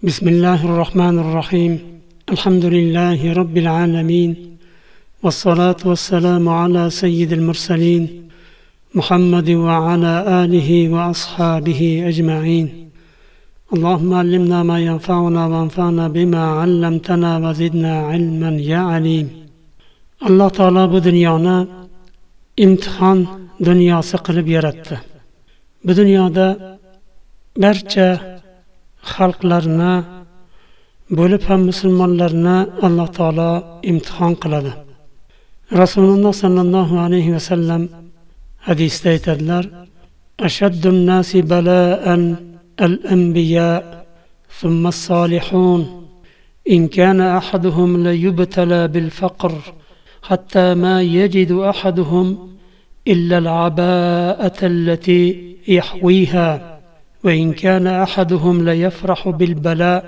بسم الله الرحمن الرحيم الحمد لله رب العالمين والصلاة والسلام على سيد المرسلين محمد وعلى آله وأصحابه أجمعين اللهم علمنا ما ينفعنا وانفعنا بما علمتنا وزدنا علما يا عليم. الله تعالى bu dunyoni imtihon dunyosi qilib yaratdi. Bu dunyoda barcha xalqlarni bo'lib ham musulmonlarni Alloh taolo imtihon qiladi. Rasululloh sallallohu alayhi va sallam hadisda aytadilar: "Ashaddun nasi bala'an al-anbiya thumma as-salihun in kana ahaduhum la yubtala bil faqr hatta ma yajidu ahaduhum illa al-aba'ata allati yahwiha وإن كان أحدهم ليفرح بالبلاء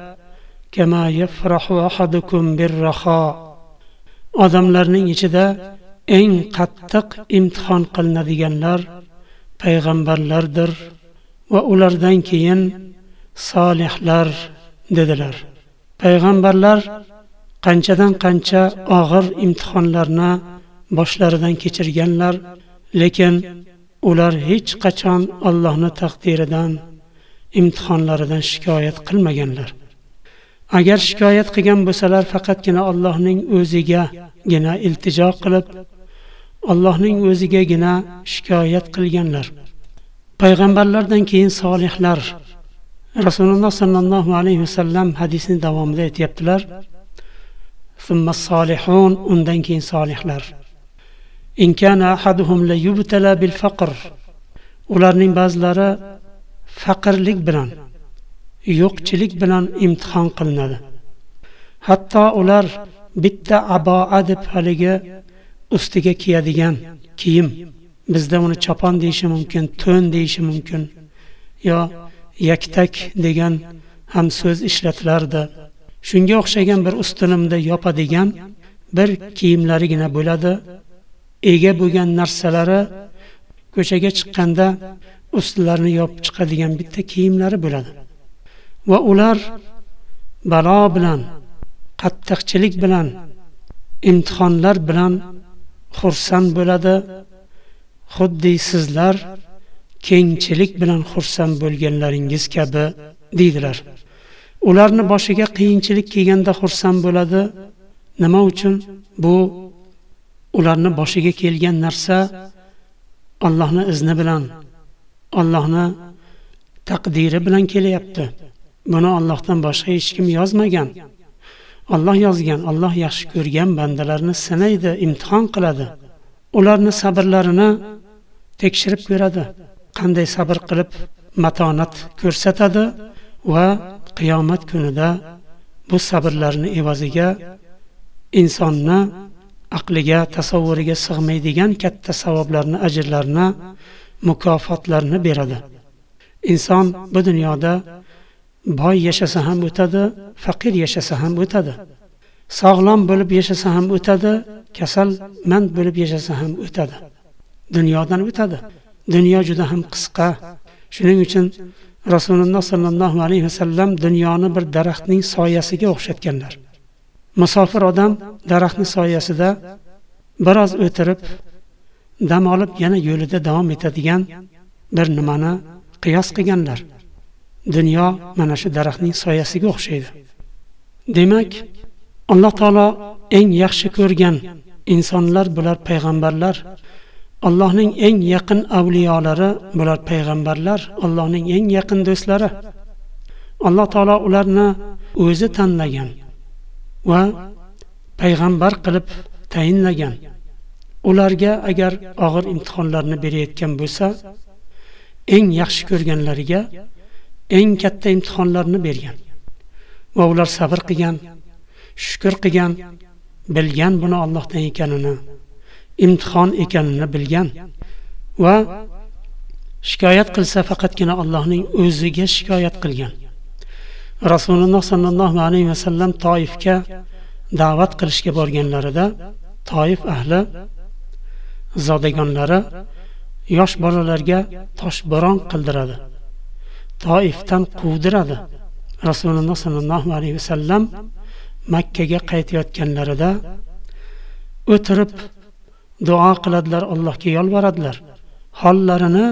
كما يفرح أحدكم بالرخاء." Odamlarning ichida eng qattiq imtihon qilinadiganlar payg'ambarlardir va ulardan keyin solihlar dedilar. Payg'ambarlar qanchadan qancha og'ir imtihonlarni boshlaridan kechirganlar, lekin ular hech qachon Allohning taqdiridan imtihonlaridan shikoyat qilmaganlar. Agar shikoyat qilgan bo'lsalar, faqatgina Allohning o'zigagina iltijo qilib, Allohning o'zigagina shikoyat qilganlar. Payg'ambarlardan keyin solihlar. Rasululloh sallallohu alayhi vasallam hadisning davomida aytibdilar: "Summa solihun", undan keyin solihlar. "In kana ahaduhum la yubtala bil faqr", ularning ba'zilari faqirlik bilan, yo'qchilik bilan imtihon qilinadi. Hatto ular bitta aboa deb haligi ustiga kiyadigan kiyim, bizda uni chopon deyishi mumkin, to'n deyishi mumkin, yo yaktak degan ham so'z ishlatilardi. Shunga o'xshagan bir ustunimda yopadigan bir kiyimlarigina bo'ladi. Ega bo'lgan narsalari ko'chaga chiqqanda ustlarini yopib chiqadigan bitta kiyimlari bo'ladi. Va ular balo bilan, qattiqchilik bilan, imtihonlar bilan xursand bo'ladi. Xuddi sizlar kengchilik bilan xursand bo'lganlaringiz kabi deydilar. Ularni boshiga qiyinchilik kelganda xursand bo'ladi. Nima uchun? Bu ularni boshiga kelgan narsa Allohning izni bilan, Allohning taqdiri bilan kelyapti. Buni Allohdan boshqa hech kim yozmagan. Alloh yozgan. Alloh yaxshi ko'rgan bandalarni sinaydi, imtihon qiladi. Ularni sabrlarini tekshirib ko'radi. Qanday sabr qilib matonat ko'rsatadi va qiyomat kunida bu sabrlarni evaziga insonni aqliga, tasavvuriga sig'maydigan katta savoblarni, ajrlarni, mukofotlarni beradi. Inson bu dunyoda boy yashasa ham o'tadi, faqir yashasa ham o'tadi. Sog'lom bo'lib yashasa ham o'tadi, kasalmand bo'lib yashasa ham o'tadi. Dunyodan o'tadi. Dunyo juda ham qisqa. Shuning uchun Rasululloh sallallohu alayhi vasallam dunyoni bir daraxtning soyasiga o'xshatganlar. Musofir odam daraxtning soyasida biroz o'tirib, dam olib yana yo'lida davom etadigan bir nimani qiyos qilganlar. Dunyo mana shu daraxtning soyasiga o'xshaydi. Demak, Alloh taolo eng yaxshi ko'rgan insonlar bular payg'ambarlar. Allohning eng yaqin avliyolari bular payg'ambarlar, Allohning eng yaqin do'stlari. Alloh taolo ularni o'zi tanlagan va payg'ambar qilib tayinlagan. Ularga agar og'ir imtihonlarni berayotgan bo'lsa, eng yaxshi ko'rganlariga eng katta imtihonlarni bergan. Va ular sabr qilgan, shukr qilgan, bilgan buni Allohdan ekanini, imtihon ekanini bilgan va shikoyat qilsa faqatgina Allohning o'ziga shikoyat qilgan. Rasululloh sallallohu alayhi vasallam Toifga da'vat qilishga borganlarida Toif ahli zodagonlari yosh bolalarga toshbo'ron qildiradi. Toifdan quvdiradi Rasululloh sallallohu alayhi vasallam Makkaga qaytayotganlarida o'tirib duo qiladilar, Allohga yolvoradilar. Hollarini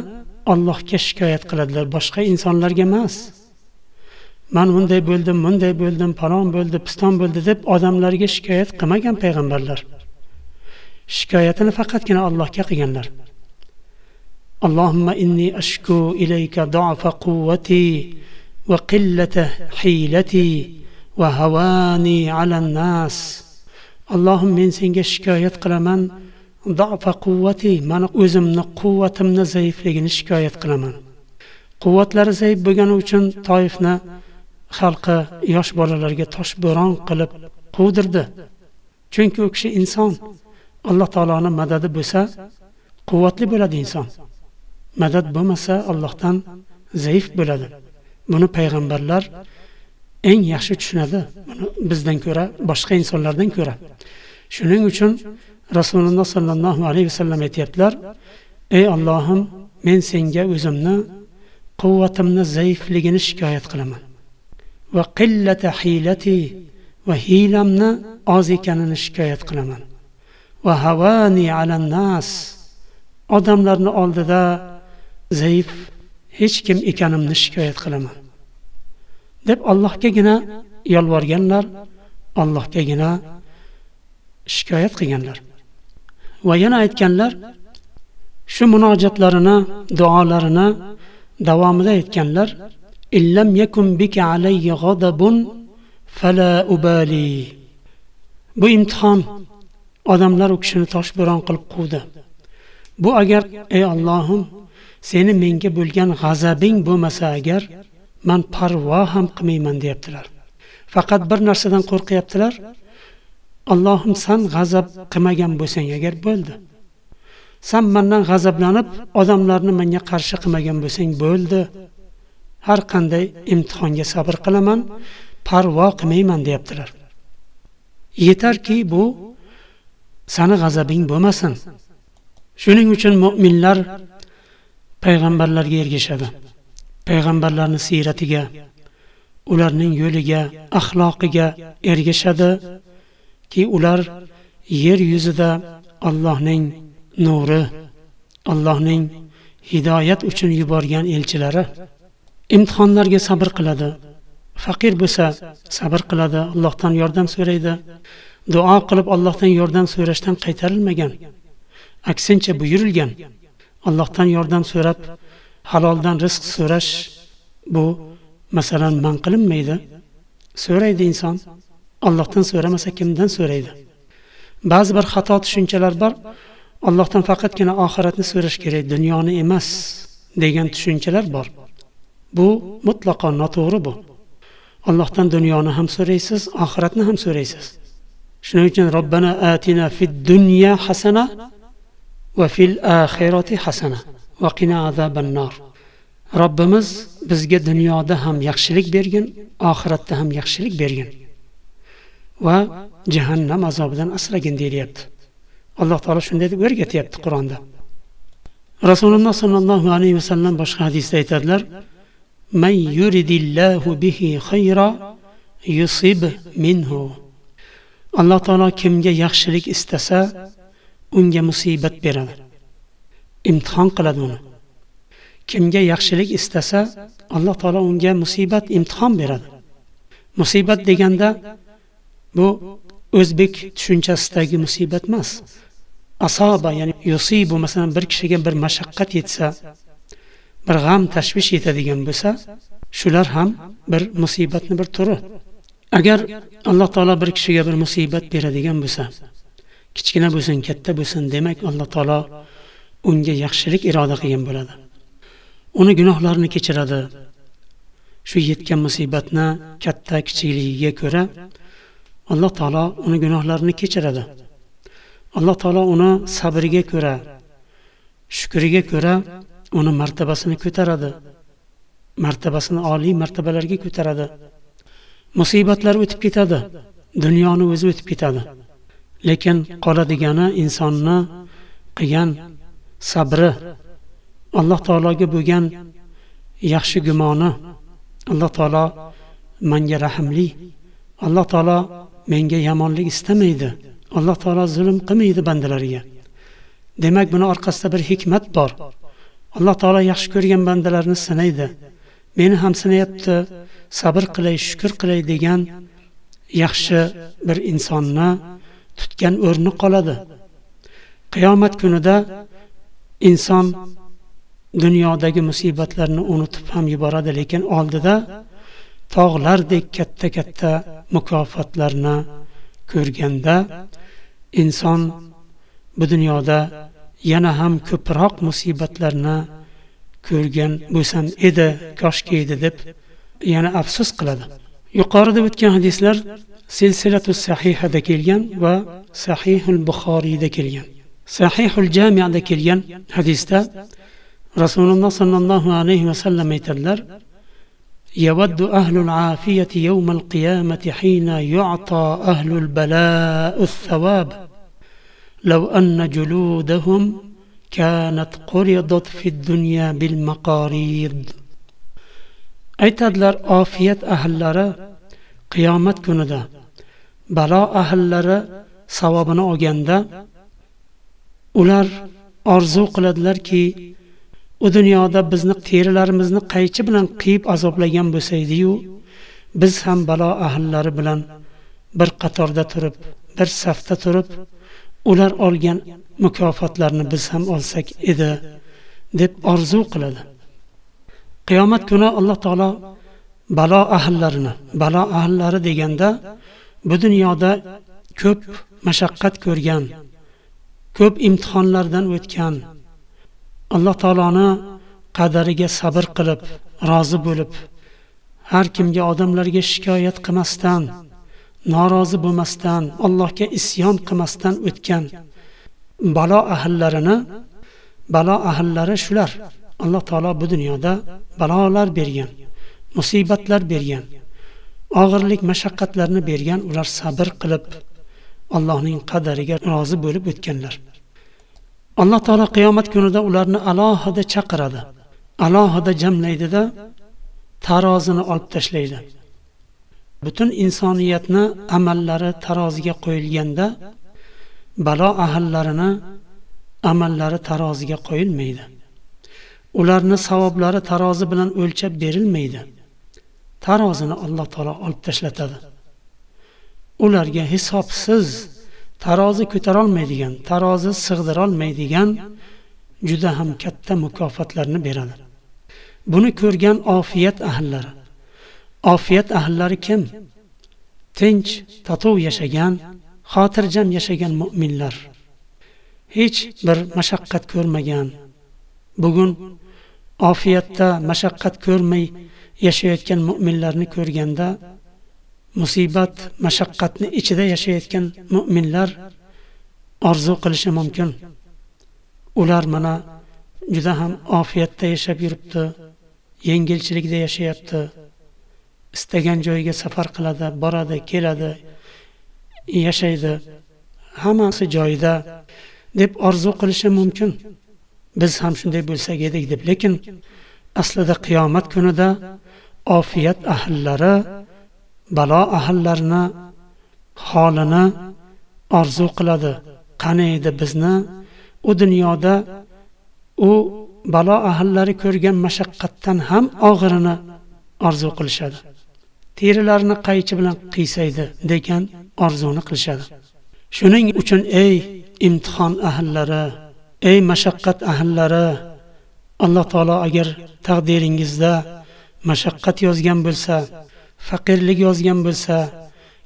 Allohga shikoyat qiladilar, boshqa insonlarga emas. Men bunday bo'ldim, falon bo'ldi, piston bo'ldi deb odamlarga shikoyat qilmagan payg'ambarlar. Shikoyatini faqatgina Allohga qilganlar. Allohumma inni ashku ilayka da'fa quwwati va qillata hilati va hawani 'alan nas. Allohim, men senga shikoyat qilaman. Da'fa quwwati, meni o'zimni quvvatimni zaifligini shikoyat qilaman. Quvvatlari zaif bo'lgani uchun Toifni xalqi yosh bolalarga toshbo'ron qilib quvdirdi. Chunki u kishi inson. Alloh taoloning madadi bo'lsa, quvvatli bo'ladi inson. Madad bo'lmasa, Allohdan zaif bo'ladi. Buni payg'ambarlar eng yaxshi tushunadi. Buni bizdan ko'ra, boshqa insonlardan ko'ra. Shuning uchun Rasululloh sallallohu alayhi vasallam aytibdilar: "Ey Allohim, men senga o'zimni quvvatimni zaifligini shikoyat qilaman. Va qillata hilati, va hilamni oz ekanini shikoyat qilaman. Va havani 'alan nas, odamlarning oldida zaif hech kim ekanimni shikoyat qilaman." deb Allohgagina yolvorganlar, Allohgagina shikoyat qilganlar. Va yana aytganlar, shu munojatlarini, duolarini davomida aytganlar: "Illam yakun bika alayya ghadabun fala ubali." Bu imtihon, odamlar u kishini toshbo'ron qilib quvdi. Bu agar ey Allohim, seni menga bo'lgan g'azabing bo'lmasa agar, men parvo ham qilmayman deyaptilar. Faqat bir narsadan qo'rqyaptilar. Allohim, sen g'azab qilmagan bo'lsang agar bo'ldi. Sen mendan g'azablanib, odamlarni menga qarshi qilmagan bo'lsang bo'ldi. Har qanday imtihonga sabr qilaman, parvo qilmayman deyaptilar. Yetarki bu seni g'azabing bo'lmasin. Shuning uchun mu'minlar payg'ambarlarga ergashadi. Payg'ambarlarning siyratiga, ularning yo'liga, axloqiga ergashadi ki ular yer yuzida Allohning nuri, Allohning hidoyat uchun yuborgan elchilari. Imtihonlarga sabr qiladi. Faqir bo'lsa sabr qiladi, Allohdan yordam so'raydi. Duo qilib Allohdan yordam so'rashdan qaytarilmagan. Aksincha buyurilgan. Allohdan yordam so'rab haloldan rizq so'rash bu masalan man qilinmaydi. So'raydi inson. Allohdan so'ramasa kimdan so'raydi? Ba'zi bir xato tushunchalar bor. Allohdan faqatgina oxiratni so'rash kerak, dunyoni emas degan tushunchalar bor. Bu mutlaqo noto'g'ri bu. Allohdan dunyoni ham so'raysiz, oxiratni ham so'raysiz. Shuning uchun Robbana atina fid dunya hasana va fil oxirati hasana va qina azaban nar. Robbimiz bizga dunyoda ham yaxshilik bergin, oxiratda ham yaxshilik bergin va jahannam azobidan asragin deyapti. Alloh taolo shunday deb o'rgatyapti Qur'onda. Rasululloh sallallohu alayhi vasallam boshqa hadisda aytadilar: "Man yuridillahu bihi khayra yusib minhu." Alloh taolo kimga yaxshilik istasa, unga musibat beradi. Imtihon qiladi uni. Kimga yaxshilik istasa, Alloh taolo unga musibat, imtihon beradi. Musibat deganda bu o'zbek tushunchasidagi musibat emas. Asoba, ya'ni yusibu, masalan bir kishiga bir mashaqqat yetsa, bir g'am, tashvish yetadigan bo'lsa, shular ham bir musibatning bir turi. Agar Alloh taolo bir kishiga bir musibat beradigan bo'lsa, kichkina bo'lsin, katta bo'lsin, demak Alloh taolo unga yaxshilik iroda qilgan bo'ladi. Uni gunohlarini kechiradi. Shu yetgan musibatni katta kichikligiga ko'ra Alloh taolo uni gunohlarini kechiradi. Alloh taolo uni sabriga ko'ra, shukriga ko'ra uni martabasini ko'taradi. Martabasini oliy martabalarga ko'taradi. Musibatlar o'tib ketadi. Dunyoni o'zi o'tib ketadi. Lekin qoladigani insonni qilgan sabri, Alloh taologa bo'lgan yaxshi gumoni, Alloh taolo menga rahmli. Alloh taolo menga yomonlik istamaydi. Alloh taolo zulm qilmaydi bandalariga. Demak, buni orqasida bir hikmat bor. Alloh taolo yaxshi ko'rgan bandalarni sinaydi. Meni ham sinayapti, sabr qilay, shukr qilay degan yaxshi bir insonni tutgan o'rni qoladi. Qiyomat kunida inson dunyodagi musibatlarni unutib ham yuboradi, lekin oldida tog'lardek katta-katta mukofotlarni ko'rganda inson bu dunyoda yana ham ko'proq musibatlarni ko'rgan bo'lsam edi, koshki edi deb yana afsus qiladi. Yuqorida o'tgan hadislar silsilatus sahihada kelgan va sahihul Buxoriyda kelgan. Sahihul Jami'da kelgan hadisda Rasululloh sallallohu alayhi va sallam aytadilar: "Yawaddu ahlul afiyati yawmal qiyamati hina yu'ta ahlul bala'us thawab law anna juludahum kanat quridat fid dunya bil maqarid." Aytadilar, ofiyat ahllari qiyomat kunida balo ahllari savobini olganda ular orzu qiladilarki, u dunyoda bizni terilarimizni qaychi bilan qiyib azoblagan bo'lsaydi-yu, biz ham balo ahllari bilan bir qatorda turib, bir safda turib, ular olgan mukofotlarni biz ham olsak edi deb orzu qiladi. Qiyomat kuni Alloh taolo balo ahllari deganda bu dunyoda ko'p mashaqqat ko'rgan, ko'p imtihonlardan o'tgan, Alloh taoloni qadariga sabr qilib, rozi bo'lib, har kimga, odamlarga shikoyat qilmasdan, norozi bo'lmasdan, Allohga isyon qilmasdan o'tgan balo ahllari shular. Alloh taolo bu dunyoda balolar bergan, musibatlar bergan, og'irlik, mashaqqatlarni bergan, ular sabr qilib Allohning qadariga rozi bo'lib o'tganlar. Alloh taolo qiyomat kunida ularni alohida chaqiradi, alohida jamlaydida tarozini olib tashlaydi. Butun insoniyatni amallari taroziga qo'yilganda balo ahallarini amallari taroziga qo'yilmaydi. Ularni savoblari tarozi bilan o'lchab berilmaydi. Tarozini Alloh taolo olib tashlatadi. Ularga hisobsiz tarozi ko'tara olmaydigan, tarozi sig'dira olmaydigan juda ham katta mukofotlarni beradi. Buni ko'rgan ofiyat ahllari kim? Tinch, totuv yashagan, xotirjam yashagan mu'minlar. Hech bir mashaqqat ko'rmagan. Bugun ofiyatda mashaqqat ko'rmay yashayotgan mu'minlarni ko'rganda, musibat, mashaqqatni ichida yashayotgan mu'minlar orzu qilishi mumkin. Ular mana juda ham ofiyatda yashab yuribdi, yengilchilikda yashayapti. Istagan joyga safar qiladi, boradi, keladi, yashaydi. Hammasi joyida deb orzu qilishi mumkin. Biz ham shunday bo'lsak edik deb, lekin aslida qiyomat kunida ofiyat ahllari balo ahallarini holini orzu qiladi. Qani edi bizni u dunyoda u balo ahllari ko'rgan mashaqqatdan ham og'irini orzu qilishadi. Terilarini qaychi bilan qiysaydi degan orzuni qilishadi. Shuning uchun ey imtihon ahllari, ey mashaqqat ahllari, Alloh taolo agar taqdiringizda mashaqqat yozgan bo'lsa, faqirlik yozgan bo'lsa,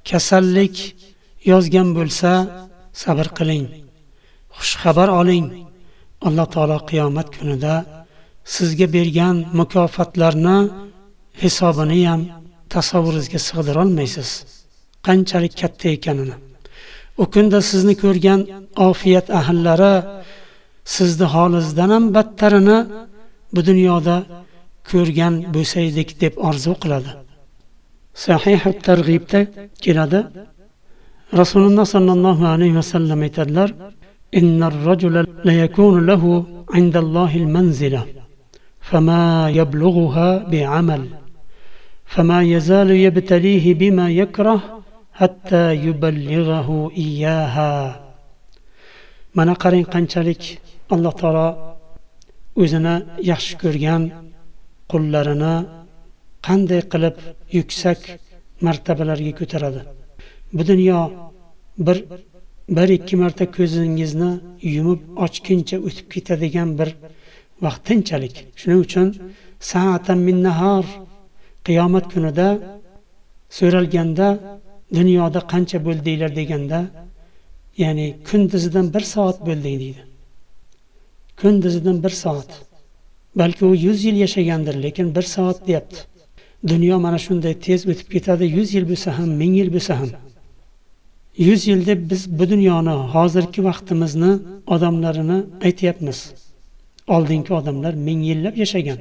kasallik yozgan bo'lsa, sabr qiling. Xush xabar oling. Alloh taolo qiyomat kunida sizga bergan mukofotlarni hisobini ham tasavvuringizga sig'dira olmaysiz. Qanchalik katta ekanini. O kunda sizni ko'rgan ofiyat ahllari sizni holingizdan ham battarini bu dunyoda ko'rgan bo'lsaydik deb orzu qiladi. Sahih at-Targ'ibda keladi. Rasululloh sallallohu alayhi va sallam aytadilar: "Innar rajula la yakunu lahu 'indallohi al-manzila, fama yablughuha bi'amal, فما يزال يبتليه بما يكره حتى يبلغه إياها. Mana qarang qanchalik Alloh taolo o'zini yaxshi ko'rgan qullarini qanday qilib yuksak martabalarga ko'taradi. Bu dunyo bir ikki marta ko'zingizni yumib ochguncha o'tib ketadigan bir vaqtinchalik. Shuning uchun sa'atan min nahar, qiyomat kunida so'ralganda dunyoda qancha bo'ldinglar deganda, ya'ni kunduzidan 1 soat bo'lding deydi. Kunduzidan 1 soat. Balki u 100 yil yashagandir, lekin 1 soat deyapti. Dunyo mana shunday tez o'tib ketadi, 100 yil bo'lsa ham, 1000 yil bo'lsa ham. 100 yil deb biz bu dunyoni, hozirgi vaqtimizni odamlarini aytyapmiz. Oldingi odamlar 1000 yillab yashagan.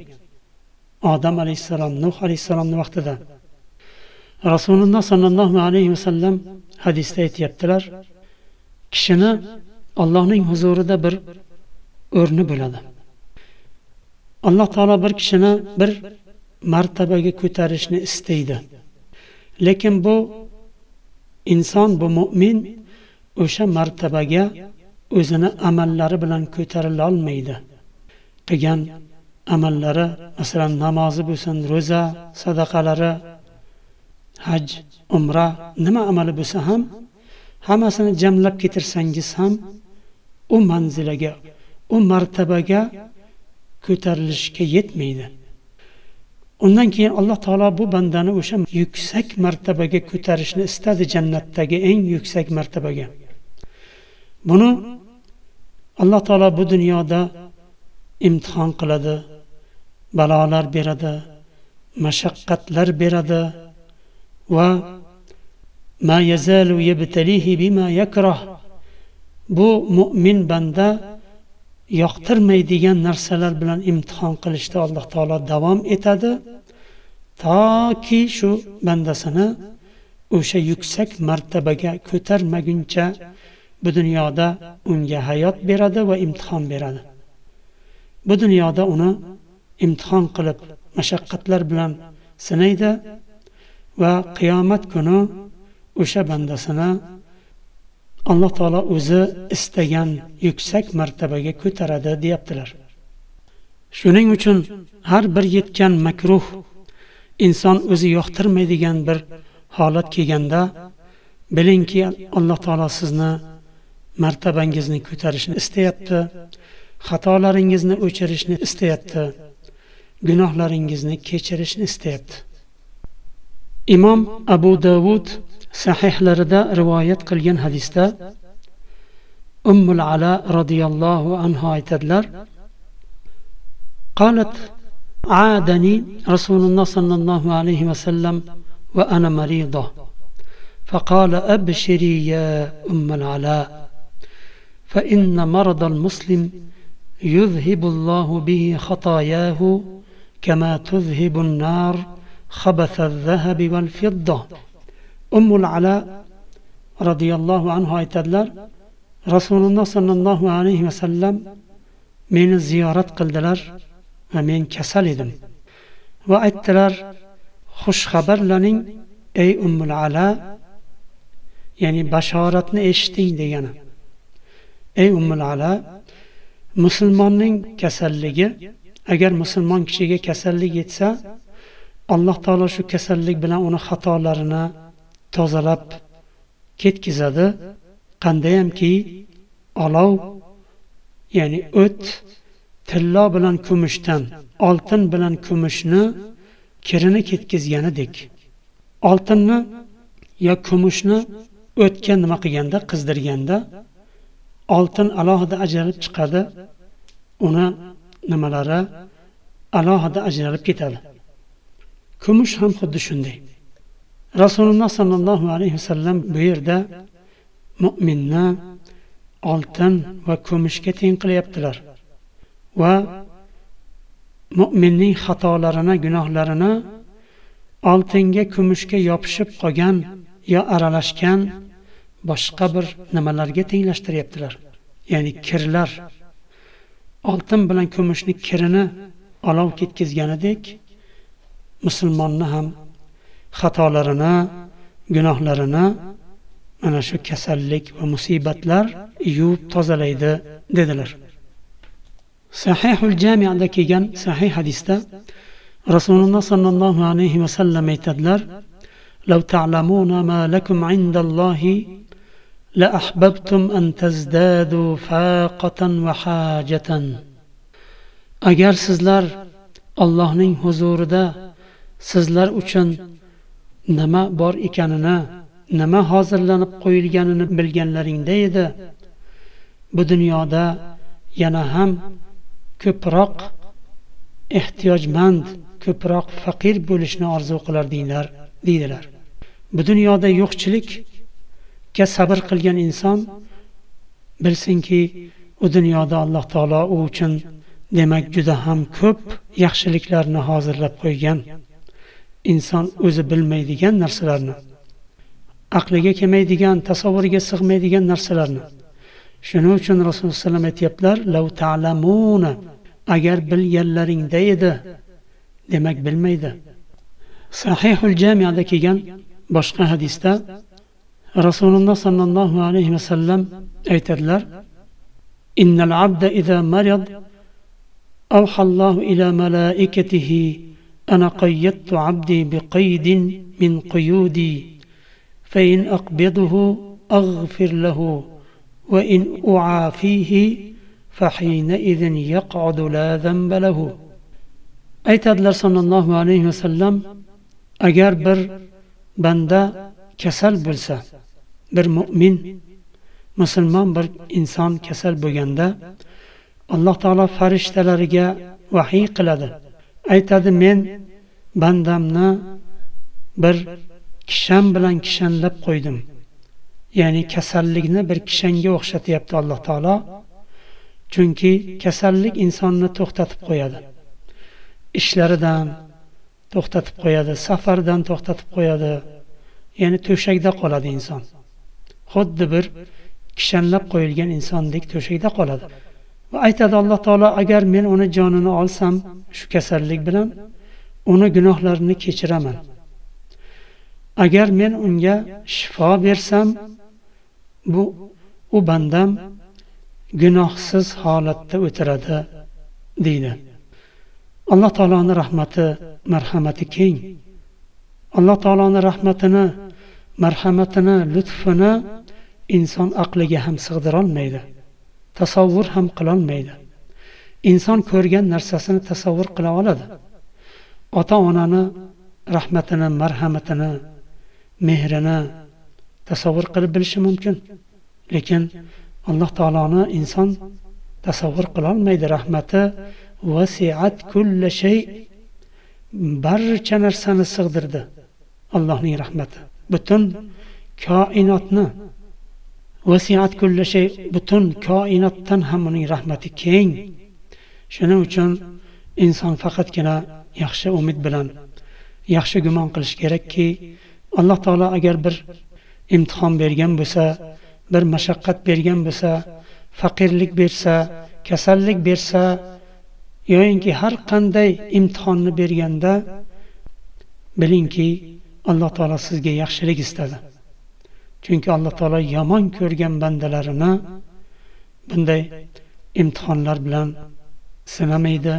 Odam alayhisalom, Nuh alayhisalomning vaqtida. Rasululloh sallallohu alayhi vasallam hadisda aytibdilar, kishini Allohning huzurida bir o'rni bo'ladi. Alloh taolo bir kishini bir martabaga ko'tarishni istaydi. Lekin bu inson, bu mu'min o'sha martabaga o'zini amallari bilan ko'tarila olmaydi. Qilgan amallari, masalan namozi bo'lsin, ro'za, sadaqalari, haj, umra, nima amali bo'lsa ham hammasini jamlab ketirsangiz ham u manzilaga, u martabaga ko'tarilishga yetmaydi. Undan keyin Alloh taolo bu bandani o'sha yuksak martabaga ko'tarishni istadi, jannatdagi eng yuksak martabaga. Buni Alloh taolo bu dunyoda imtihon qiladi, balolar beradi, mashaqqatlar beradi va ma yazalu yabtalihi bima yakrah. Bu mu'min banda yoqtirmaydigan narsalar bilan imtihon qilishda Alloh taolo davom etadi, toki shu bandasini o'sha yuksak martabaga ko'tarmaguncha bu dunyoda unga hayot beradi va imtihon beradi. Bu dunyoda uni imtihon qilib, mashaqqatlar bilan sinaydi va qiyomat kuni o'sha bandasini Alloh taolo o'zi istagan yuksak martabaga ko'taradi deyaptilar. Shuning uchun har bir yetgan makruh, inson o'zi yoqtirmaydigan bir holat kelganda bilingki Alloh taolo sizni martabangizni ko'tarishni istayapti, xatolaringizni o'chirishni istayapti, gunohlaringizni kechirishni istayapti. Imom Abu Davud sahihlarida rivoyat qilgan hadisda Ummul Ala radhiyallohu anha aytadilar: "Qalat عادني رسول الله صلى الله عليه وسلم وأنا مريضة فقال أبشري يا أم العلاء فإن مرض المسلم يذهب الله به خطاياه كما تذهب النار خبث الذهب والفضة." أم العلاء رضي الله عنه aytadilar, Rasululloh sallallohu alayhi vasallam meni ziyorat qildilar va men kasal edim. Va aytdilar, xush xabarlaring ey Ummul Ala, ya'ni bashoratni eshiting degani. Ey Ummul Ala, musulmonning kasalligi, agar musulmon kishiga kasallik yetsa, Alloh taolo shu kasallik bilan uni xatolarini tozalab ketkizadi. Qandayamki olov, ya'ni o't tillo bilan kumushdan, oltin bilan kumushni kirini ketkizganidek. Oltinni yo kumushni o'tga nima qilganda, qizdirganda oltin alohida ajralib chiqadi, uni nimalari alohida ajralib ketadi. Kumush ham xuddi shunday. Rasululloh sallallohu alayhi vasallam bu yerda mu'minni oltin va kumushga teng qilyaptilar va mu'minning xatolarini, gunohlarini oltinga, kumushga yopishib qolgan yo aralashgan boshqa bir nimalarga tenglashtiryaptilar. Ya'ni kirlar, oltin bilan kumushni kirini olov ketkizganidek, musulmonni ham xatolarini, gunohlarini mana shu kasallik va musibatlar yuvib tozalaydi dedilar. Sahihul Jami'da kelgan sahih hadisda Rasululloh sallallohu alayhi va sallam aytadilar: "Law ta'lamuna ma lakum 'indallohi la ahbabtum an tazdadu faqatan va hajatan." Agar sizlar Allohning huzurida sizlar uchun nima bor ekanini, nima hozirlanib qo'yilganini bilganlaringda edi, bu dunyoda yana ham ko'proq ehtiyojmand, ko'proq faqir bo'lishni orzu qilardinglar deydilar. Bu dunyoda yo'qchilikka sabr qilgan inson bilsinki, u dunyoda Alloh taolo u uchun demak juda ham ko'p yaxshiliklarni hozirlab qo'ygan. Inson o'zi bilmaydigan narsalarni, aqliga kelmaydigan, tasavvuriga sig'maydigan narsalarni. Shuning uchun Rasululloh sollallohu alayhi vasallam aytiblar: "Law ta'lamuna", agar bilganlaringda edi, demak bilmaydi. Sahihul Jami'da kelgan boshqa hadisda Rasululloh sallallohu alayhi vasallam aytadilar: "Innal abda idza marad awha Allohu ila malaikatihi ana qayyadtu abdi biqaydin min quyudi fa in aqbiduhu aghfir lahu wa in u'afihi fa hina idhin yaq'udu la dhanba lahu." Aytadilar sallallohu alayhi vasallam, agar bir banda kasal bo'lsa, bir mu'min, musulmon bir inson kasal bo'lganda, Alloh taolo farishtalariga vahiy qiladi. Aytadi: "Men bandamni bir kishan bilan kishanlab qo'ydim." Ya'ni kasallikni bir kishanga o'xshatyapti Alloh taolo. Chunki kasallik insonni to'xtatib qo'yadi. Ishlaridan to'xtatib qo'yadi, safardan to'xtatib qo'yadi. Ya'ni to'shakda qoladi inson. Xuddi bir kishanlab qo'yilgan insondek to'shakda qoladi. Va aytadi Alloh taolo, agar men uni jonini olsam, shu kasallik bilan uni gunohlarini kechiraman. Agar men unga shifo bersam, u bandam gunohsiz holatda o'tiradi deydi. Alloh taoloning rahmati, marhamati keng. Alloh taoloning rahmatini, marhamatini, lutfini inson aqliga ham sig'dira olmaydi. Tasavvur ham qila olmaydi. Inson ko'rgan narsasini tasavvur qila oladi. Ota-onani rahmatini, marhamatini, mehrini tasavvur qilib bilishi mumkin. Lekin Alloh taoloni inson tasavvur qila olmaydi. Rahmati vasi'at kulli shay, barcha narsani sig'dirdi. Allohning rahmati butun koinotni, vasi'at kulli shay, butun koinotdan ham uning rahmati keng. Shuning uchun inson faqatgina yaxshi umid bilan, yaxshi gumon qilish kerakki, Alloh taolo agar bir imtihon bergan bo'lsa, bir mashaqqat bergan bo'lsa, faqirlik bersa, kasallik bersa, yo'inki har qanday imtihonni berganda bilingki, Alloh taolo sizga yaxshilik istadi. Chunki Alloh taolo yomon ko'rgan bandalarini bunday imtihonlar bilan sinamaydi.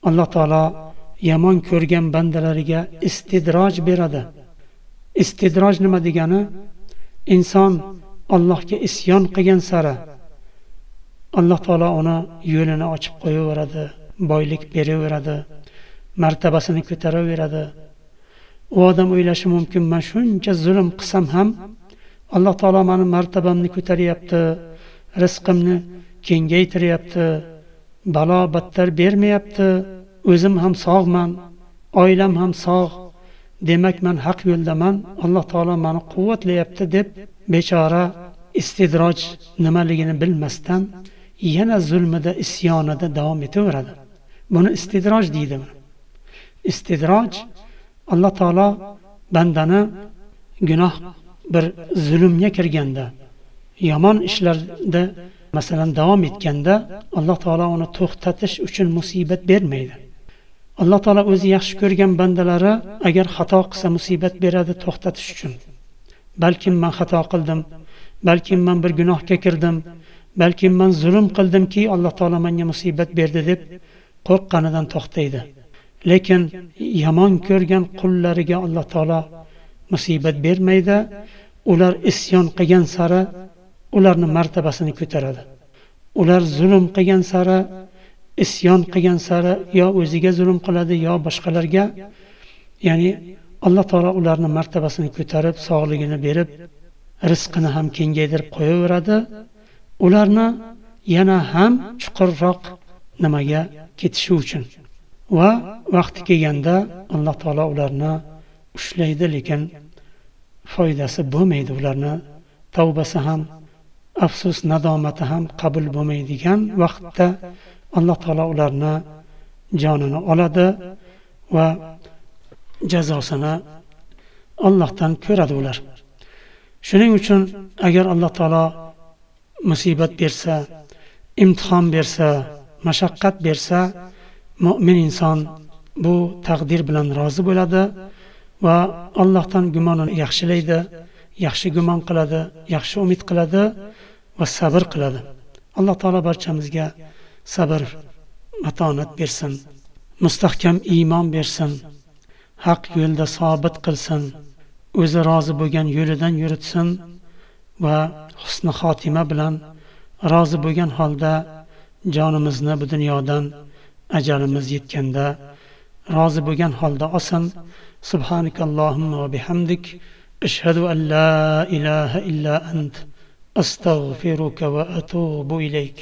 Alloh taolo yomon ko'rgan bandalariga istidroj beradi. Istidroj nima degani? Inson Allohga isyon qilgan sari Alloh taolo uni yo'lini ochib qo'yaveradi, boylik beraveradi, martabasini ko'taraveradi. U odam o'ylashi mumkin, men shuncha zulm qilsam ham Alloh taolo meni martabamni ko'taryapti, rizqimni kengaytiryapti, balo battar bermayapti, o'zim ham sog'man, oilam ham sog', demak men haq yo'ldaman, Alloh taolo meni quvvatlayapti deb bechora istidroj nimaligini bilmasdan yana zulmida, isyonida davom etaveradi. Buni istidroj deydi. Istidroj, Alloh taolo bandani gunoh bir zulmga kirganda, yomon ishlarda masalan davom etganda, Alloh taolo uni to'xtatish uchun musibat bermaydi. Alloh taolo o'zi yaxshi ko'rgan bandalari agar xato qilsa musibat beradi to'xtatish uchun. Balkim men xato qildim, balkim men bir gunohga kirdim, balkim men zulm qildimki Alloh taolo menga musibat berdi deb qo'rqqanidan to'xtaydi. Lekin yomon ko'rgan qullariga Alloh taolo musibat bermaydi. Ular isyon qilgan sari ularning martabasini ko'taradi. Ular zulm qilgan sari, isyon qilgan sari yo o'ziga zulm qiladi yo boshqalarga, ya'ni Alloh taolo ularning martabasini ko'tarib, sog'ligini berib, rizqini ham kengaytirib qo'yaveradi. Ularni yana ham chuqurroq nimaga ketishi uchun. Va vaqti kelganda Alloh taolo ularni ushlaydi, lekin foydasi bo'lmaydi. Ularni tavbasi ham, afsus nadomati ham qabul bo'lmaydigan vaqtda Alloh taolo ularni jonini oladi va jazosini Allohdan ko'radi ular. Shuning uchun agar Alloh taolo musibat bersa, imtihon bersa, mashaqqat bersa, mu'min inson bu taqdir bilan rozi bo'ladi va Allohdan gumonini yaxshilaydi, yaxshi gumon qiladi, yaxshi umid qiladi va sabr qiladi. Alloh taolo barchamizga sabr, matonat bersin, mustahkam iymon bersin, haq yo'lda sobit qilsin, o'zi rozi bo'lgan yo'lidan yuritsin va husni xotima bilan rozi bo'lgan holda jonimizni bu dunyodan ajalimiz yetganda rozi bo'lgan holda olsin. Subhanakallohumma va bihamdik, ashhadu an la ilaha illa ant, astaghfiruka va atubu ilayk.